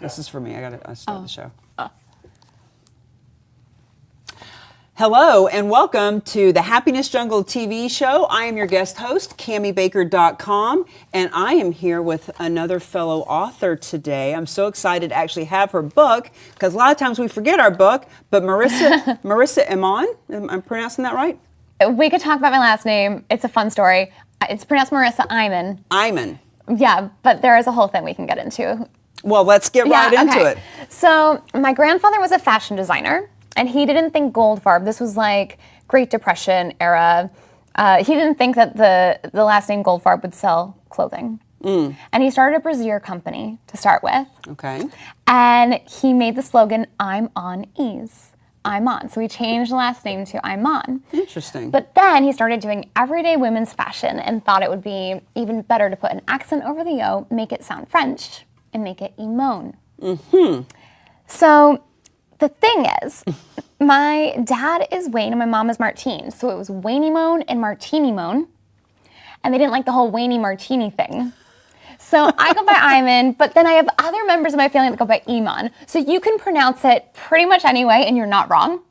This is for me. I start the show. Hello and welcome to the Happiness Jungle TV show. I am your guest host, CamiBaker.com, and I am here with another fellow author today. I'm so excited to actually have her book, because a lot of times we forget our book, but Marisa Imon, am I pronouncing that right? We could talk about my last name. It's a fun story. It's pronounced Marisa Imon. Imon. Yeah, but there is a whole thing we can get into. Well, let's get right into it. So my grandfather was a fashion designer, and he didn't think Goldfarb, this was like Great Depression era, he didn't think that the last name Goldfarb would sell clothing. And he started a brassiere company to start with. Okay. And he made the slogan, I'm on ease. I'm on. So he changed the last name to Imon. Interesting. But then he started doing everyday women's fashion and thought it would be even better to put an accent over the O, make it sound French, and make it Imon. So the thing is, my dad is Wayne and my mom is Martine. So it was Wayne Imon and Martini Imon. And they didn't like the whole Wayne Martini thing. So I go by Imon, but then I have other members of my family that go by Imon. So you can pronounce it pretty much anyway and you're not wrong.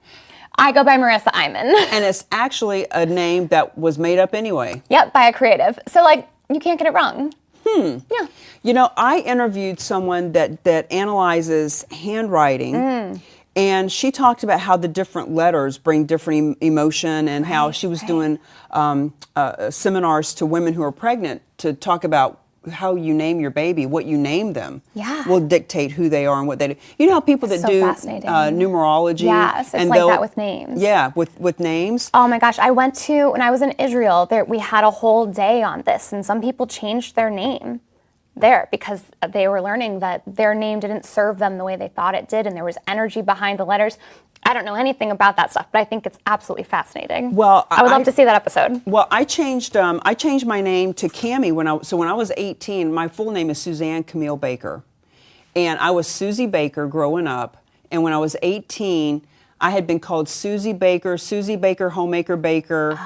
I go by Marisa Imon. And it's actually a name that was made up anyway. Yep, by a creative. So like, you can't get it wrong. Yeah. You know, I interviewed someone that analyzes handwriting, and she talked about how the different letters bring different emotion, and how she was doing seminars to women who are pregnant to talk about how you name your baby, what you name them will dictate who they are and what they do. You know how people that do numerology? Yes, it's like that with names. Yeah, with names. Oh my gosh, when I was in Israel, we had a whole day on this, and some people changed their name there because they were learning that their name didn't serve them the way they thought it did, and there was energy behind the letters. I don't know anything about that stuff, but I think it's absolutely fascinating. Well, I would love to see that episode. Well, I changed my name to Cami when I was 18. My full name is Suzanne Camille Baker, and I was Susie Baker growing up. And when I was 18, I had been called Susie Baker, Homemaker Baker.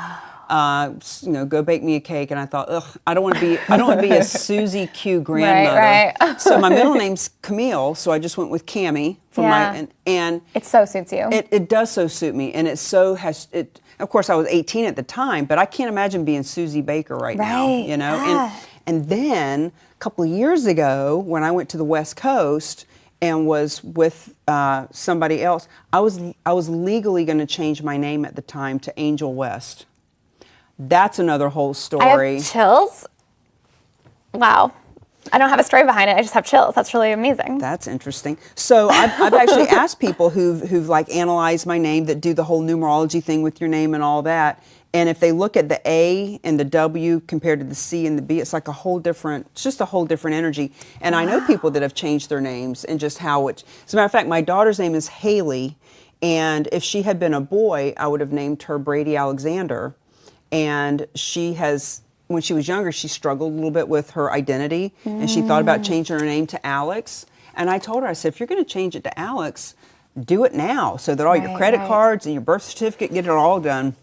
Go bake me a cake, and I thought, I don't want to be a Susie Q grandmother. Right. So my middle name's Camille, so I just went with Cami for and it so suits you. It does so suit me, and of course, I was 18 at the time, but I can't imagine being Susie Baker right now. You know, and then a couple of years ago, when I went to the West Coast and was with somebody else, I was legally going to change my name at the time to Angel West. That's another whole story. I have chills. Wow. I don't have a story behind it. I just have chills. That's really amazing. That's interesting. So I've actually asked people who've like analyzed my name, that do the whole numerology thing with your name and all that. And if they look at the A and the W compared to the C and the B, it's like just a whole different energy. And I know people that have changed their names and just how as a matter of fact, my daughter's name is Haley. And if she had been a boy, I would have named her Brady Alexander. And when she was younger, she struggled a little bit with her identity, and she thought about changing her name to Alex. And I told her, I said, if you're going to change it to Alex, do it now, so that all your credit cards and your birth certificate, get it all done.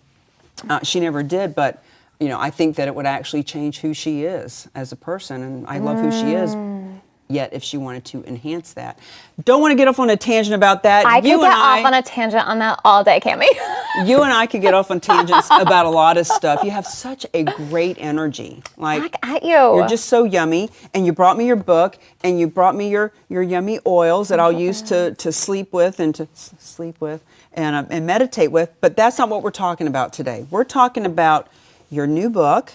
She never did, but I think that it would actually change who she is as a person, and I love who she is. Yet, if she wanted to enhance that. Don't want to get off on a tangent about that. I could get off on a tangent on that all day, Cami. You and I could get off on tangents about a lot of stuff. You have such a great energy. Back at you. You're just so yummy. And you brought me your book, and you brought me your yummy oils that I'll use to sleep with and and meditate with. But that's not what we're talking about today. We're talking about your new book.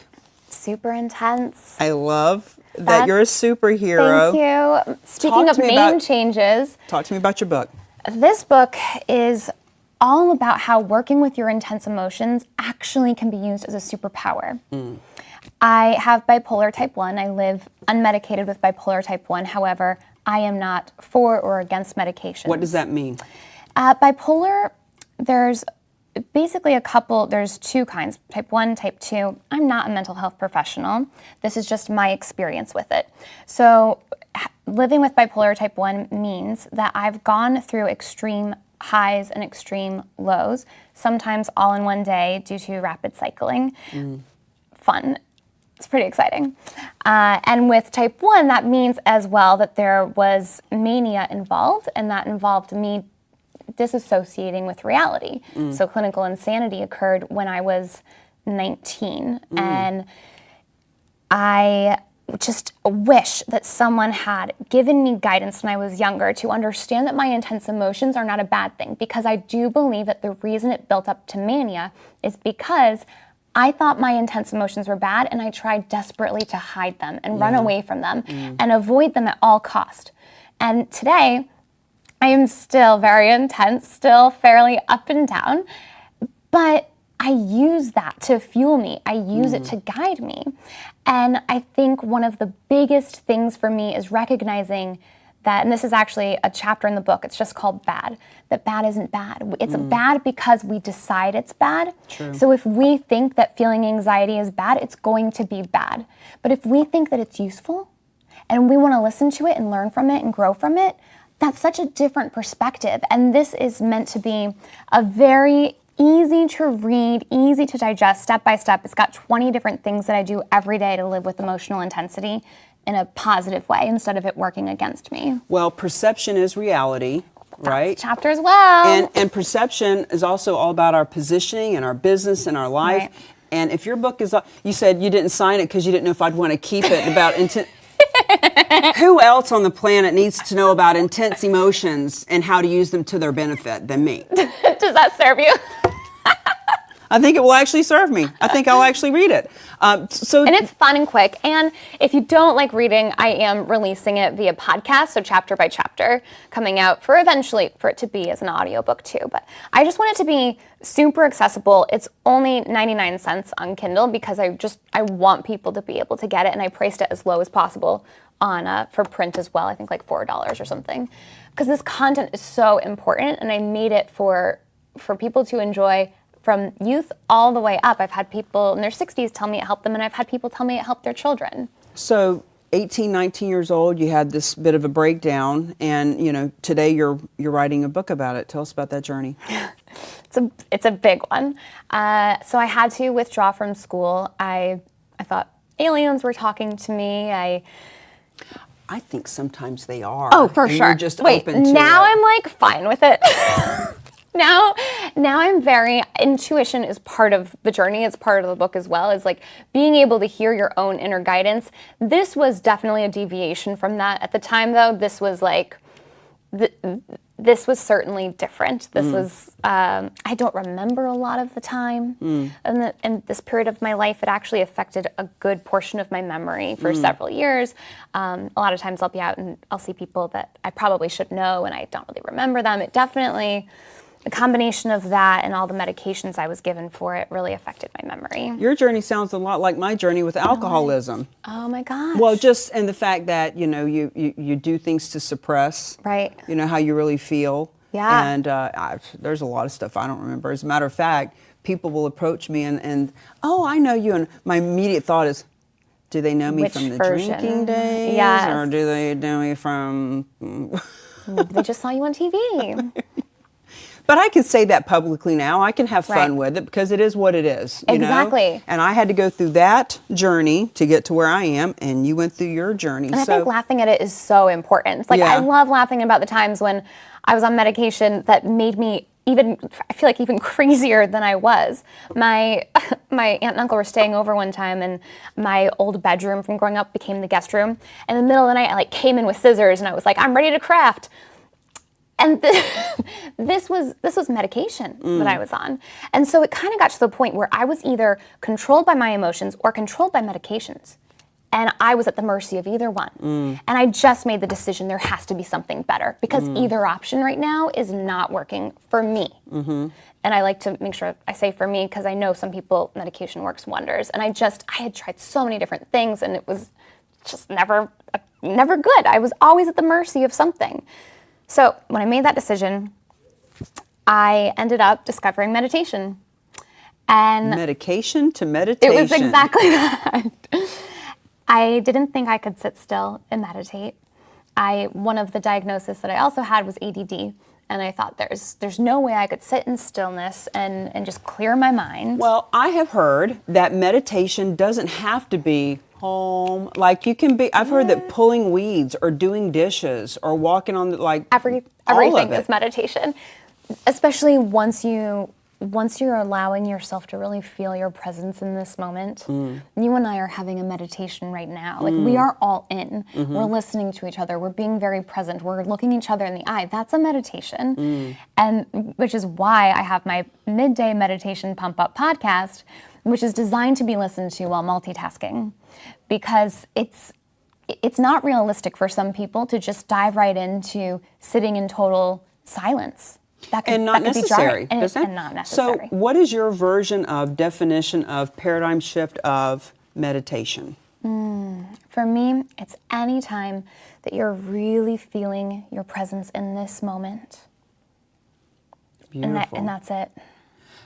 Super intense. I love that you're a superhero. Thank you. Speaking of name changes. Talk to me about your book. This book is all about how working with your intense emotions actually can be used as a superpower. I have bipolar type 1. I live unmedicated with bipolar type 1. However, I am not for or against medication. What does that mean? Bipolar, there's basically there's two kinds, type 1, type 2. I'm not a mental health professional. This is just my experience with it. So living with bipolar type 1 means that I've gone through extreme highs and extreme lows, sometimes all in one day due to rapid cycling. Fun. It's pretty exciting. And with type 1, that means as well that there was mania involved, and that involved me disassociating with reality. So clinical insanity occurred when I was 19. And I just wish that someone had given me guidance when I was younger to understand that my intense emotions are not a bad thing, because I do believe that the reason it built up to mania is because I thought my intense emotions were bad, and I tried desperately to hide them and run away from them and avoid them at all cost. And today, I am still very intense, still fairly up and down, but I use that to fuel me. I use it to guide me. And I think one of the biggest things for me is recognizing that, and this is actually a chapter in the book, it's just called Bad, that bad isn't bad. It's bad because we decide it's bad. True. So if we think that feeling anxiety is bad, it's going to be bad. But if we think that it's useful and we want to listen to it and learn from it and grow from it, that's such a different perspective. And this is meant to be a very easy to read, easy to digest, step by step. It's got 20 different things that I do every day to live with emotional intensity in a positive way instead of it working against me. Well, perception is reality, right? That's a chapter as well. And perception is also all about our positioning and our business and our life. Right. And if your book is, you said you didn't sign it because you didn't know if I'd want to keep it about who else on the planet needs to know about intense emotions and how to use them to their benefit than me? Does that serve you? I think it will actually serve me. I think I'll actually read it. And it's fun and quick. And if you don't like reading, I am releasing it via podcast, so chapter by chapter, coming out for eventually for it to be as an audiobook too. But I just want it to be super accessible. It's only 99 cents on Kindle because I want people to be able to get it, and I priced it as low as possible on for print as well. I think like $4 or something, because this content is so important, and I made it for people to enjoy from youth all the way up. I've had people in their 60s tell me it helped them, and I've had people tell me it helped their children. So 18, 19 years old, you had this bit of a breakdown, and today you're writing a book about it. Tell us about that journey. It's a big one. So I had to withdraw from school. I thought aliens were talking to me. I think sometimes they are. Oh, for and sure. You're just Wait, open to now it. I'm like fine with it. Now I'm intuition is part of the journey. It's part of the book as well, is like being able to hear your own inner guidance. This was definitely a deviation from that. At the time though, this was like, this was certainly different. This was, I don't remember a lot of the time. In this period of my life, it actually affected a good portion of my memory for several years. A lot of times I'll be out and I'll see people that I probably should know and I don't really remember them. It definitely, a combination of that and all the medications I was given for it really affected my memory. Your journey sounds a lot like my journey with alcoholism. Oh my gosh. Well, just in the fact that, you do things to suppress, Right. How you really feel. Yeah. And there's a lot of stuff I don't remember. As a matter of fact, people will approach me and oh, I know you. And my immediate thought is, do they know me Which from the version? drinking days? Yes. Or do they know me from... They just saw you on TV. But I can say that publicly now. I can have fun Right. with it because it is what it is. Exactly. And I had to go through that journey to get to where I am, and you went through your journey. And I think laughing at it is so important. Like, Yeah. I love laughing about the times when I was on medication that made me I feel like even crazier than I was. My aunt and uncle were staying over one time, and my old bedroom from growing up became the guest room. And in the middle of the night, I came in with scissors, and I was like, I'm ready to craft. And this was medication that I was on. And so it kind of got to the point where I was either controlled by my emotions or controlled by medications. And I was at the mercy of either one. And I just made the decision there has to be something better, because either option right now is not working for me. And I like to make sure I say for me, because I know some people, medication works wonders. And I had tried so many different things, and it was just never good. I was always at the mercy of something. So when I made that decision, I ended up discovering meditation. And medication to meditation. it was exactly that. I didn't think I could sit still and meditate. One of the diagnoses that I also had was ADD. And I thought there's no way I could sit in stillness and just clear my mind. Well, I have heard that meditation doesn't have to be home. Like you can be, I've heard that pulling weeds or doing dishes or walking on the, like Everything is meditation, especially once you're allowing yourself to really feel your presence in this moment. You and I are having a meditation right now. Like we are all in. We're listening to each other. We're being very present. We're looking each other in the eye. That's a meditation. And which is why I have my midday meditation pump up podcast, which is designed to be listened to while multitasking, because it's not realistic for some people to just dive right into sitting in total silence. And not necessary. And not necessary. So what is your version of definition of paradigm shift of meditation? For me, it's any time that you're really feeling your presence in this moment. Beautiful. And that's it.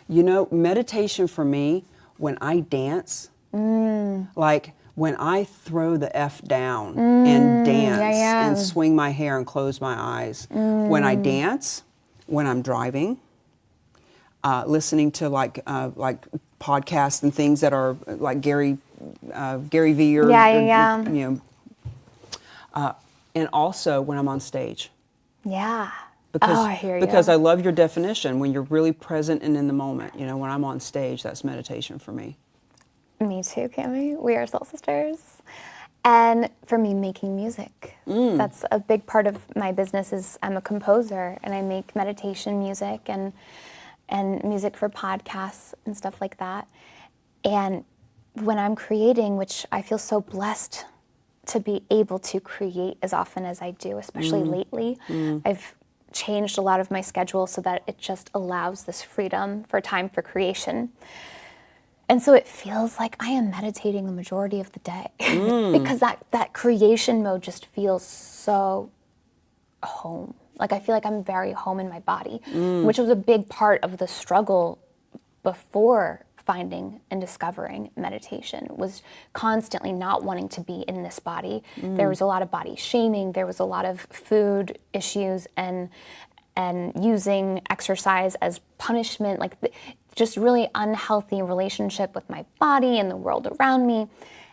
You know, meditation for me, when I dance, like when I throw the F down and dance and swing my hair and close my eyes, when I dance, when I'm driving, listening to like podcasts and things that are like Gary Vee or you know, and also when I'm on stage. Yeah. Because, I hear you. because I love your definition, when you're really present and in the moment. You know, when I'm on stage, that's meditation for me. Me too, Cami. We are soul sisters. And for me, making music. That's a big part of my business. Is I'm a composer and I make meditation music and music for podcasts and stuff like that. And when I'm creating, which I feel so blessed to be able to create as often as I do, especially lately, I've changed a lot of my schedule so that it just allows this freedom for time for creation. And so it feels like I am meditating the majority of the day because that creation mode just feels so home. Like I feel like I'm very home in my body, which was a big part of the struggle before finding and discovering meditation, was constantly not wanting to be in this body. There was a lot of body shaming. There was a lot of food issues and using exercise as punishment, like just really unhealthy relationship with my body and the world around me.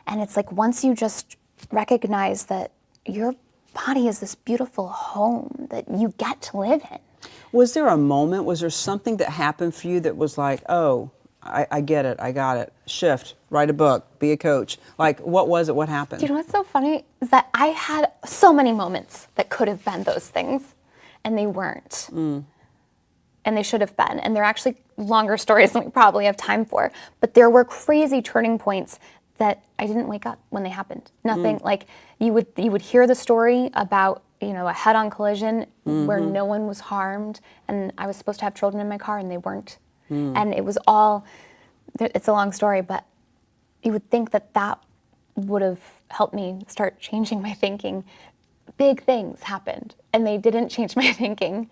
And it's like once you just recognize that your body is this beautiful home that you get to live in. Was there a moment, was there something that happened for you that was like, oh, I get it, I got it, shift, write a book, be a coach? Like, what was it, what happened? Do you know what's so funny is that I had so many moments that could have been those things, and they weren't. And they should have been. And they're actually longer stories than we probably have time for. But there were crazy turning points that I didn't wake up when they happened. Nothing, like you would hear the story about, you know, a head-on collision where no one was harmed, and I was supposed to have children in my car and they weren't. And it was all, it's a long story, but you would think that that would have helped me start changing my thinking. Big things happened, and they didn't change my thinking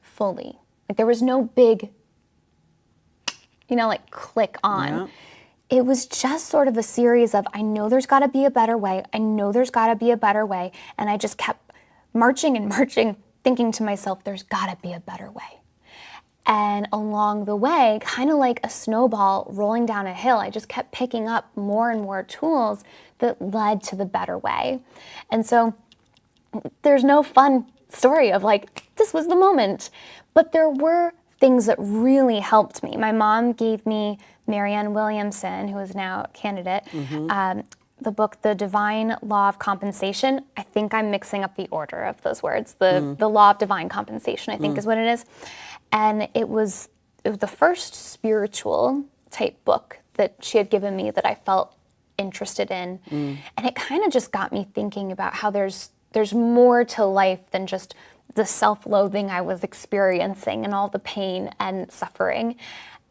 fully. Like there was no big, you know, like click on. Yeah. It was just sort of a series of, I know there's got to be a better way. I know there's got to be a better way. And I just kept marching and marching, thinking to myself, there's got to be a better way. And along the way, kind of like a snowball rolling down a hill, I just kept picking up more and more tools that led to the better way. And so there's no fun story of like, this was the moment. But there were things that really helped me. My mom gave me Marianne Williamson, who is now a candidate, the book, The Divine Law of Compensation. I think I'm mixing up the order of those words. The Law of Divine Compensation, I think is what it is. And it was the first spiritual type book that she had given me that I felt interested in. And it kind of just got me thinking about how there's more to life than just the self-loathing I was experiencing and all the pain and suffering.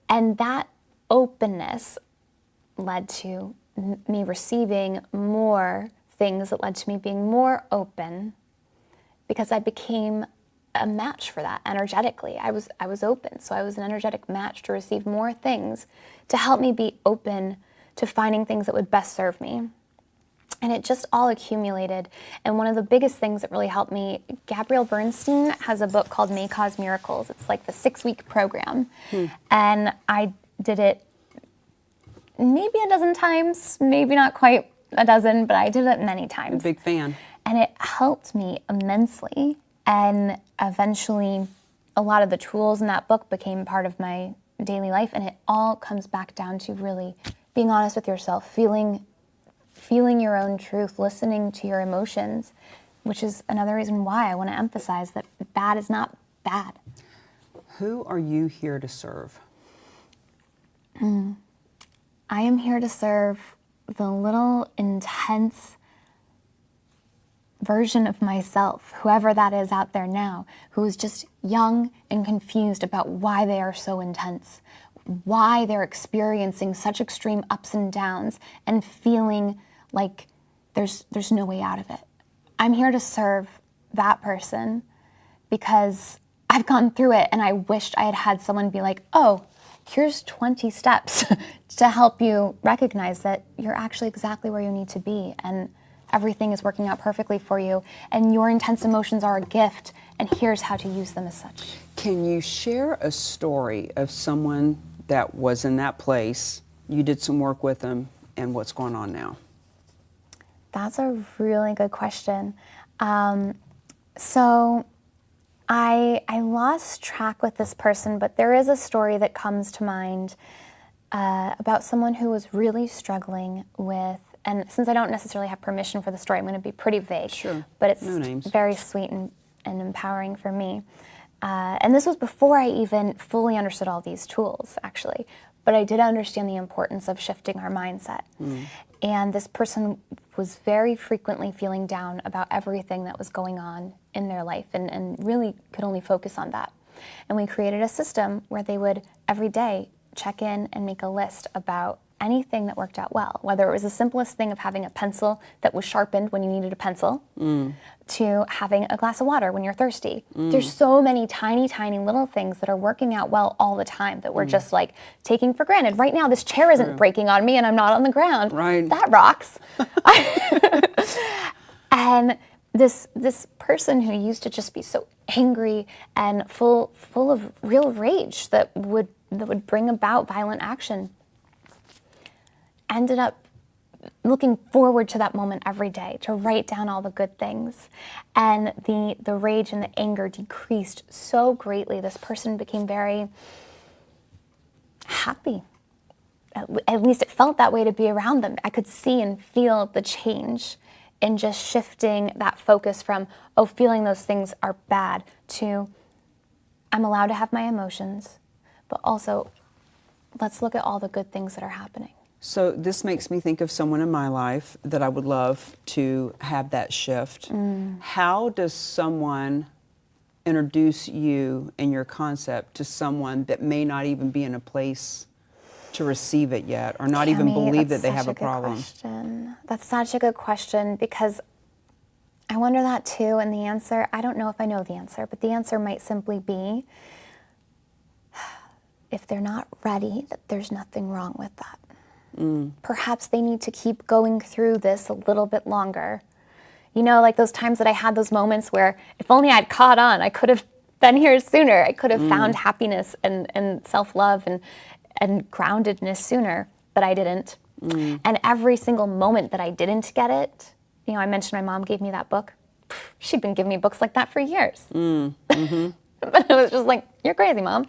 And that openness led to me receiving more things that led to me being more open, because I became a match for that energetically. I was open, so I was an energetic match to receive more things to help me be open to finding things that would best serve me. And it just all accumulated. And one of the biggest things that really helped me, Gabrielle Bernstein has a book called May Cause Miracles. It's like the 6-week program. And I did it maybe a dozen times, maybe not quite a dozen, but I did it many times. Big fan. And it helped me immensely. And eventually, a lot of the tools in that book became part of my daily life. And it all comes back down to really being honest with yourself, feeling your own truth, listening to your emotions, which is another reason why I want to emphasize that bad is not bad. Who are you here to serve? I am here to serve the little intense version of myself, whoever that is out there now, who is just young and confused about why they are so intense, why they're experiencing such extreme ups and downs and feeling like there's no way out of it. I'm here to serve that person because I've gone through it and I wished I had had someone be like, oh, here's 20 steps to help you recognize that you're actually exactly where you need to be and everything is working out perfectly for you and your intense emotions are a gift and here's how to use them as such. Can you share a story of someone that was in that place, you did some work with them, and what's going on now? That's a really good question. So I lost track with this person, but there is a story that comes to mind about someone who was really struggling with, and since I don't necessarily have permission for the story, I'm going to be pretty vague. Sure. But it's No names. very sweet and empowering for me. And this was before I even fully understood all these tools, actually. But I did understand the importance of shifting our mindset. And this person was very frequently feeling down about everything that was going on in their life and really could only focus on that. And we created a system where they would every day check in and make a list about anything that worked out well, whether it was the simplest thing of having a pencil that was sharpened when you needed a pencil, to having a glass of water when you're thirsty. There's so many tiny, tiny little things that are working out well all the time that we're just like taking for granted. Right now, this chair isn't breaking on me and I'm not on the ground. Right. That rocks. And this person who used to just be so angry and full of real rage that would bring about violent action ended up looking forward to that moment every day, to write down all the good things. And the rage and the anger decreased so greatly. This person became very happy. At least it felt that way to be around them. I could see and feel the change in just shifting that focus from, oh, feeling those things are bad, to I'm allowed to have my emotions, but also let's look at all the good things that are happening. So this makes me think of someone in my life that I would love to have that shift. How does someone introduce you and your concept to someone that may not even be in a place to receive it yet, or not even believe that they have a problem? That's such a good question, because I wonder that too, and the answer, I don't know if I know the answer, but the answer might simply be, if they're not ready, that there's nothing wrong with that. Perhaps they need to keep going through this a little bit longer. You know, like those times that I had those moments where if only I'd caught on, I could have been here sooner. I could have found happiness and self-love and groundedness sooner, but I didn't. And every single moment that I didn't get it, you know, I mentioned my mom gave me that book. She'd been giving me books like that for years. But it was just like, you're crazy, Mom.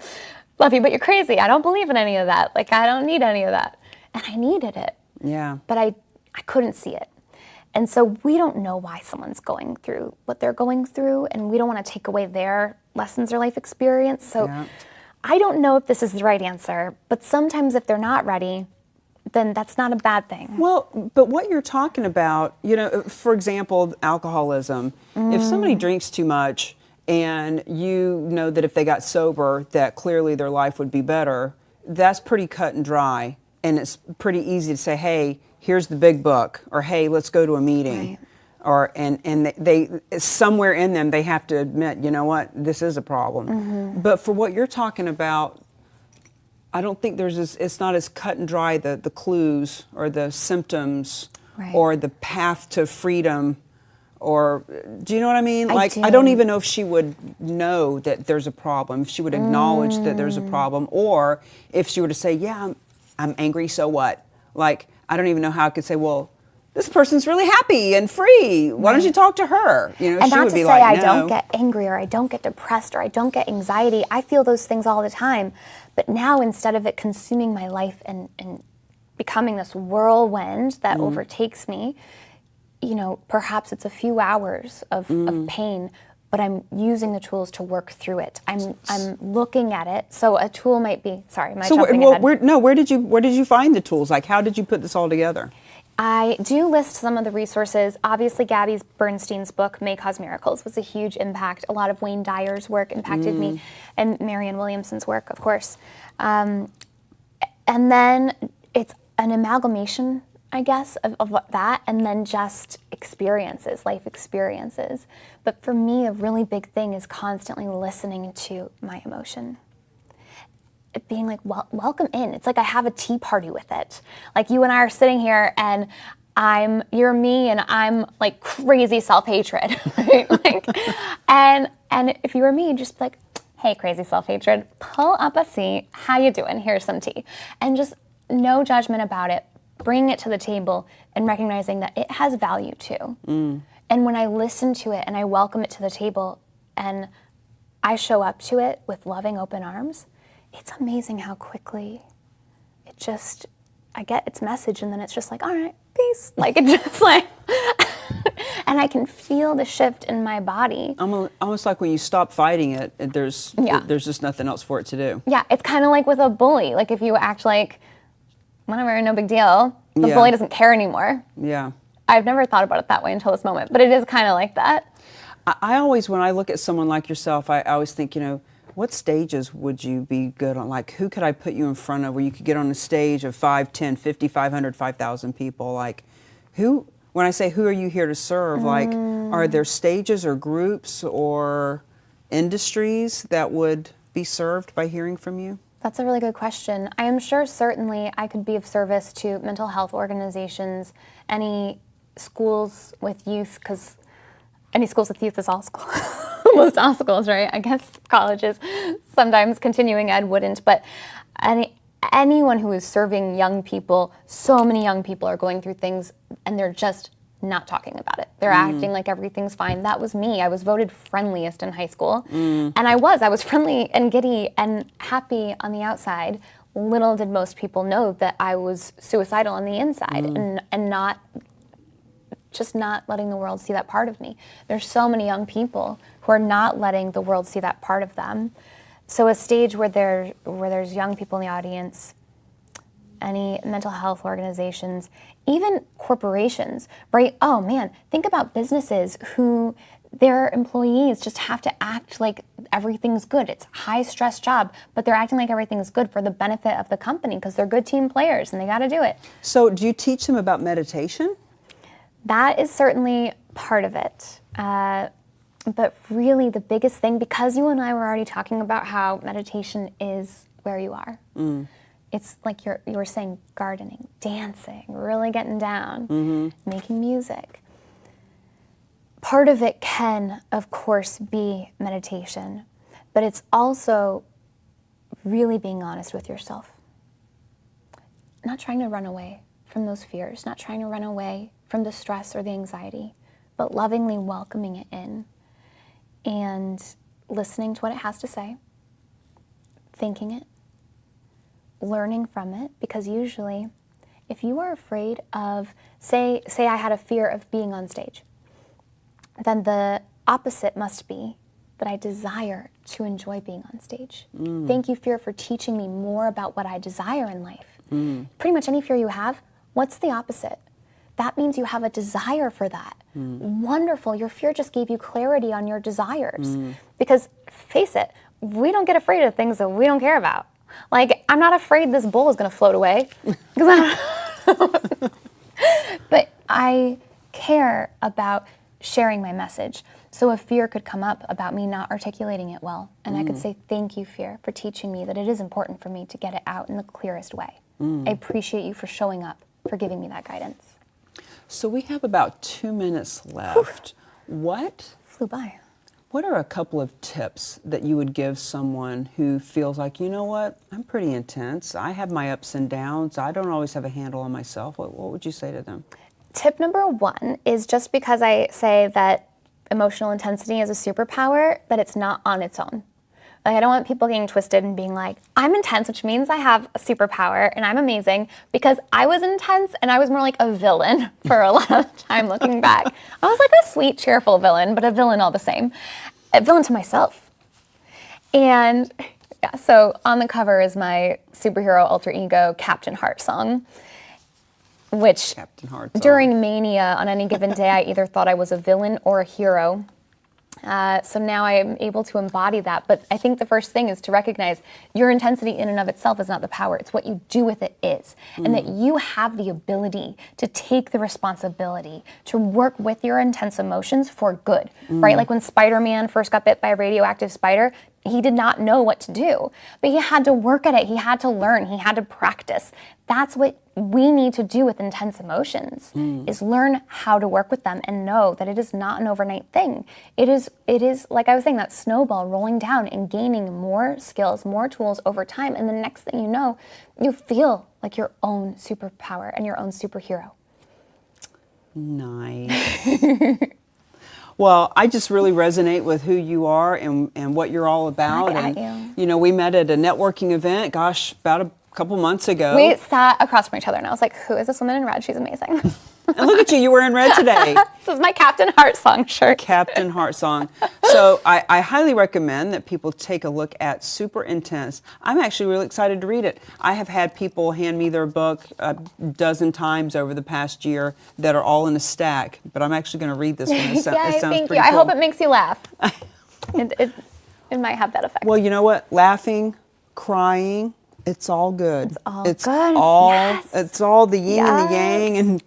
Love you, but you're crazy. I don't believe in any of that. Like, I don't need any of that. And I needed it. Yeah. But I couldn't see it. And so we don't know why someone's going through what they're going through, and we don't want to take away their lessons or life experience. So I don't know if this is the right answer, but sometimes if they're not ready, then that's not a bad thing. Well, but what you're talking about, you know, for example, alcoholism, if somebody drinks too much and you know that if they got sober, that clearly their life would be better, that's pretty cut and dry. And it's pretty easy to say, hey, here's the big book, or hey, let's go to a meeting. Or and they somewhere in them they have to admit, you know what, this is a problem. But for what you're talking about, I don't think it's not as cut and dry, the clues or the symptoms Right. or the path to freedom, or do you know what I mean? I Like, do. I don't even know if she would know that there's a problem, if she would acknowledge that there's a problem, or if she were to say, yeah, I'm angry, so what? Like, I don't even know how I could say, well, this person's really happy and free. Why don't you talk to her? You know, And she not would to be say like, I no. don't get angry or I don't get depressed or I don't get anxiety. I feel those things all the time. But now instead of it consuming my life and becoming this whirlwind that overtakes me, you know, perhaps it's a few hours of pain, but I'm using the tools to work through it. I'm looking at it. So a tool might be, sorry, am I jumping ahead? Where did you find the tools? Like, how did you put this all together? I do list some of the resources. Obviously, Gabby Bernstein's book, May Cause Miracles, was a huge impact. A lot of Wayne Dyer's work impacted me, and Marianne Williamson's work, of course. And then it's an amalgamation, I guess, of that, and then just experiences, life experiences. But for me, a really big thing is constantly listening to my emotion. It being like, well, welcome in. It's like I have a tea party with it. Like you and I are sitting here and you're me and I'm like crazy self-hatred, right? Like, and if you were me, you'd just be like, hey, crazy self-hatred, pull up a seat. How you doing? Here's some tea. And just no judgment about it, bringing it to the table and recognizing that it has value too. And when I listen to it and I welcome it to the table and I show up to it with loving open arms, it's amazing how quickly I get its message and then it's just like, all right, peace. Like it just like, and I can feel the shift in my body. Almost like when you stop fighting it, there's just nothing else for it to do. Yeah, it's kind of like with a bully. Like if you act like, whatever, no big deal, the bully doesn't care anymore. Yeah. I've never thought about it that way until this moment, but it is kind of like that. I always, when I look at someone like yourself, I always think, you know, what stages would you be good on? Like, who could I put you in front of where you could get on a stage of 5, 10, 50, 500, 5,000 people? Like, when I say who are you here to serve, like, are there stages or groups or industries that would be served by hearing from you? That's a really good question. I am sure certainly I could be of service to mental health organizations, any schools with youth, because any schools with youth is all schools. Most all schools, right? I guess colleges, sometimes continuing ed wouldn't, but anyone who is serving young people, so many young people are going through things and they're just not talking about it. They're acting like everything's fine. That was me. I was voted friendliest in high school. And I was friendly and giddy and happy on the outside. Little did most people know that I was suicidal on the inside and not letting the world see that part of me. There's so many young people who are not letting the world see that part of them. So a stage where there's young people in the audience, any mental health organizations, even corporations, right? Oh man, think about businesses who their employees just have to act like everything's good. It's a high stress job, but they're acting like everything's good for the benefit of the company because they're good team players and they got to do it. So do you teach them about meditation? That is certainly part of it. But really the biggest thing, because you and I were already talking about how meditation is where you are. It's like you were saying, gardening, dancing, really getting down, making music. Part of it can, of course, be meditation, but it's also really being honest with yourself. Not trying to run away from those fears, not trying to run away from the stress or the anxiety, but lovingly welcoming it in and listening to what it has to say, thinking it, learning from it, because usually if you are afraid of, say I had a fear of being on stage, then the opposite must be that I desire to enjoy being on stage. Thank you, fear, for teaching me more about what I desire in life. Pretty much any fear you have, what's the opposite? That means you have a desire for that. Wonderful, your fear just gave you clarity on your desires. Because face it, we don't get afraid of things that we don't care about. Like, I'm not afraid this bowl is gonna float away. But I care about sharing my message. So a fear could come up about me not articulating it well. And I could say, thank you, fear, for teaching me that it is important for me to get it out in the clearest way. I appreciate you for showing up, for giving me that guidance. So we have about 2 minutes left. Flew by. What are a couple of tips that you would give someone who feels like, you know what, I'm pretty intense. I have my ups and downs. I don't always have a handle on myself. What would you say to them? Tip number one is, just because I say that emotional intensity is a superpower, that it's not on its own. Like, I don't want people getting twisted and being like, I'm intense, which means I have a superpower and I'm amazing, because I was intense and I was more like a villain for a lot of time looking back. I was like a sweet, cheerful villain, but a villain all the same. A villain to myself. And yeah, so on the cover is my superhero alter ego, Captain Heart Song, which Captain Heart Song. During mania on any given day, I either thought I was a villain or a hero. So now I am able to embody that. But I think the first thing is to recognize your intensity in and of itself is not the power. It's what you do with it is. And that you have the ability to take the responsibility to work with your intense emotions for good, right? Like when Spider-Man first got bit by a radioactive spider, he did not know what to do, but he had to work at it. He had to learn. He had to practice. That's what we need to do with intense emotions, is learn how to work with them and know that it is not an overnight thing. It is, like I was saying, that snowball rolling down and gaining more skills, more tools over time. And the next thing you know, you feel like your own superpower and your own superhero. Nice. Well, I just really resonate with who you are and what you're all about. Look at And, you know, we met at a networking event, gosh, about a couple months ago. We sat across from each other and I was like, who is this woman in red? She's amazing. And look at you, you were in red today. This is my Captain Heart Song shirt. Captain Heart Song. So I highly recommend that people take a look at Super Intense. I'm actually really excited to read it. I have had people hand me their book a dozen times over the past year that are all in a stack, but I'm actually going to read this one. It sounds Yay, thank pretty you. I cool. hope it makes you laugh. It might have that effect. Well, you know what? Laughing, crying, it's all good. It's all It's good. all, Yes. it's all the yin and the yang. And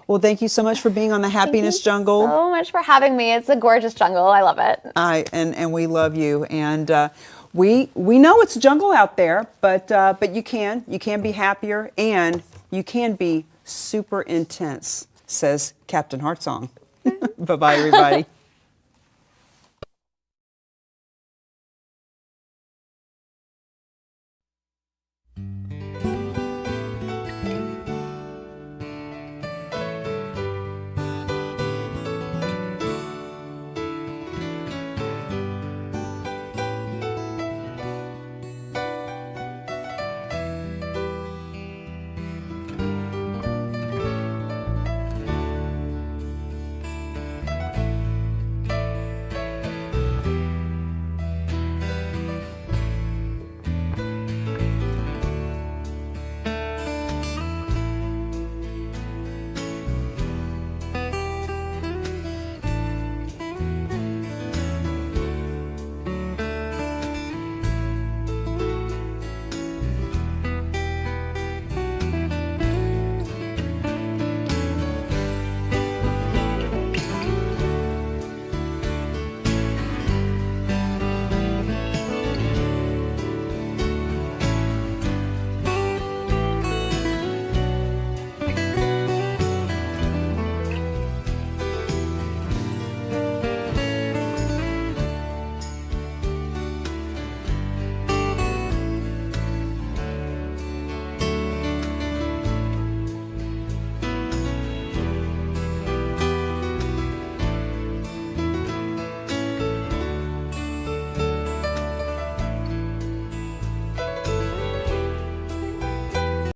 well, thank you so much for being on the Happiness Jungle. So much for having me. It's a gorgeous jungle. I love it. And we love you. And we know it's a jungle out there, but you can be happier and you can be super intense, says Captain Heartsong. Bye-bye, everybody.